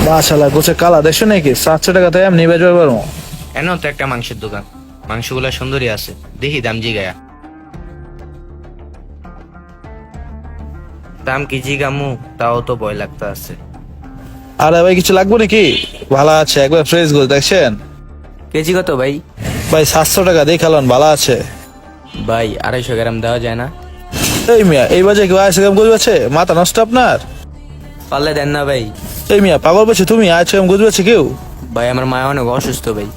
মাশাআল্লাহ গোছে কালা দেখছো নাকি 700 টাকাতে এমনি বেচবে পারবো। এন তো একটা মাংসের দোকান, মাংসগুলা সুন্দরী আছে, দেখি দাম জিগায়া। দাম কি জিগামু তাও তো ভয় লাগতে আছে। আরে ভাই কিছু লাগবে নাকি? ভালো আছে একবার ফ্রেশ গোছ দেখছেন কেজি কত ভাই? ভাই 700 টাকা দেখালন ভালো আছে। ভাই 250 গ্রাম দেওয়া যায় না? এই মিয়া এই বাজে কেউ 250 গ্রাম গোছ আছে? মাথা নষ্ট আপনার? পারলে দেন না ভাই। এই মিয়া পাগল বেছে তুমি 250 গ্রাম গোছ আছে কেউ? ভাই আমার মা অনেক অসুস্থ ভাই,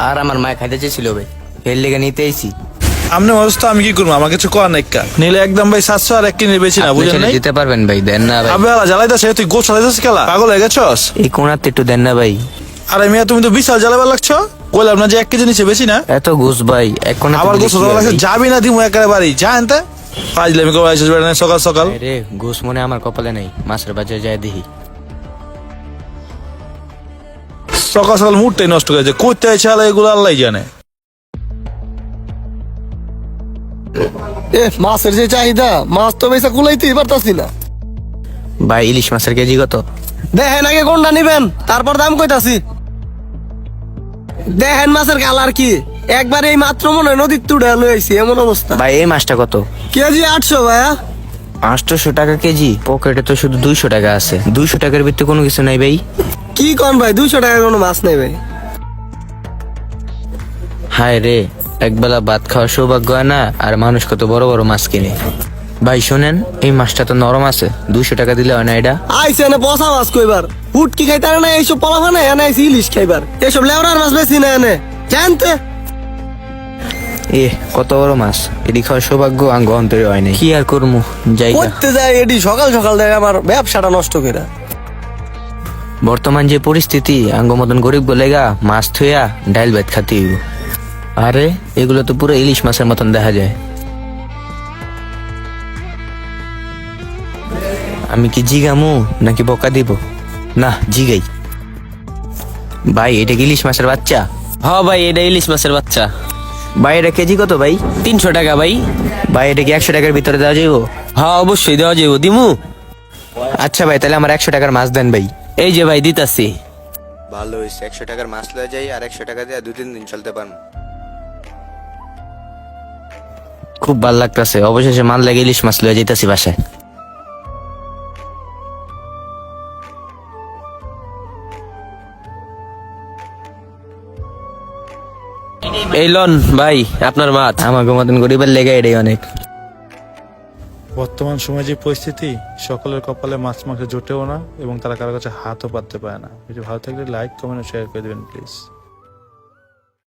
আর আমার মা খাইতে চেয়েছিল ভাই, ফের লেগে নিতে আইছি। আমনে অবস্থা আমি কি করবো? আমার কিছু কর নাই কা নিলে একদম ভাই 700 আর এক কিনে বেশি না আপনি বুঝেন ছেলে নাই? দিতে পারবেন ভাই, দেন না ভাই। আবে আলা জ্বালাইতাছে তুই গোছ জ্বালাইতাছিস কেলা পাগল হয়ে গেছস? এই কোনাতে একটু দেন না ভাই। আরে মিয়া তুমি তো বিশাল জ্বালাবার লাগছো। কইলাম না যে 1 কেজি নিচে বেশি না। এত ঘুষ ভাই, এক কোনা আবার গোছ জ্বালা লাগছে যাবি না দিমু একেবারে বাড়ি জানতে ফাজলামি করবা আইছিস বেটা না সকাল সকাল। রে ঘুষ মনে আমার কপালে নেই, মাছের বাজারে যায় দেখি। সকাল সকাল মুডটাই নষ্ট করে যায় কইতে আইছে আলা এগুলো আল্লাহই জানে। মাছের যে চাহিদা, মাছ তো বেচা কুলাইতেই পারতাছি না। ভাই ইলিশ মাছের কেজি কত? দেখেন আগে কোনটা নিবেন, তারপর দাম কইতাছি। দেখেন মাছের কালার কি, একবার এই মাত্র মনে হয় নদীর তুড়ে লই আইছি এমন অবস্থা। ভাই এই মাছটা কত? কেজি 800 ভাইয়া। 800 টাকা কেজি? পকেটে তো শুধু 200 টাকা আছে, 200 টাকার ভিতরে কোনো কিছু নাই ভাই। কি কোন ভাই, 200 টাকা কোনো মাছ নেই ভাই। হায় রে, একবেলা ভাত খাওয়ার সৌভাগ্য হয় না, আর মানুষ কত বড় বড় মাছ কিনে। ভাই শোনেন, এই মাছটা তো নরম আছে, 200 টাকা দিলে হয় না এটা? আইছে না পচা মাছ কইবার, উটকি খাইতে না এইসব পলাফা না এনে আইছি ইলিশ খাইবার, এসব লেওরার মাছ বেশি না এনে জানতে। এ কত বড় মাছ, এটি খাওয়ার সৌভাগ্য আঙ্গ অন্তরে হয় নাই, কি আর করমু জায়গা। করতে যাই এডি সকাল সকাল দেয় আমার ব্যবসাটা নষ্ট করে। বর্তমান যে পরিস্থিতি, আঙ্গ মতন গরিব গলেগা মাছ থুয়া ডাইল ভাত খাতে হইব। আরে এগুলো তো পুরো ইলিশ মাছের মতন দেখা যায়। আমি কি জিগামু নাকি বকা দিব? না জিগাই। ভাই এটা কি ইলিশ মাছের বাচ্চা? হ্যাঁ ভাই, এটা ইলিশ মাছের বাচ্চা। ভাই এটা কেজি কত ভাই? 300 টাকা ভাই। ভাই এটা কি 100 টাকার ভিতরে দেওয়া যাইব? হ্যাঁ অবশ্যই দেওয়া যাবো, দিমু। আচ্ছা ভাই তাহলে আমার 100 টাকার মাছ দেন ভাই। এই যে ভাই দিতাছি। ভালো হয়েছে, 100 টাকার মাছ লয়ে যাই, আর 100 টাকা দিয়ে 2-3 দিন চলতে পারবো। খুব ভাল লাগতেছে, অবশেষে মাল লাগে ইলিশ মাছ লয়ে যাইতাছি বাসায়। এই লন ভাই আপনার মাছ। আমাকে মতন গরিবের লেগে এটাই অনেক। বর্তমান সময়ে যে পরিস্থিতি সকলের কপালে মাছ মাংস জোটেও না এবং তারা কারো কাছে হাতও পাততে পারে না। ভিডিও ভালো থাকলে লাইক কমেন্ট ও শেয়ার করে দেবেন প্লিজ।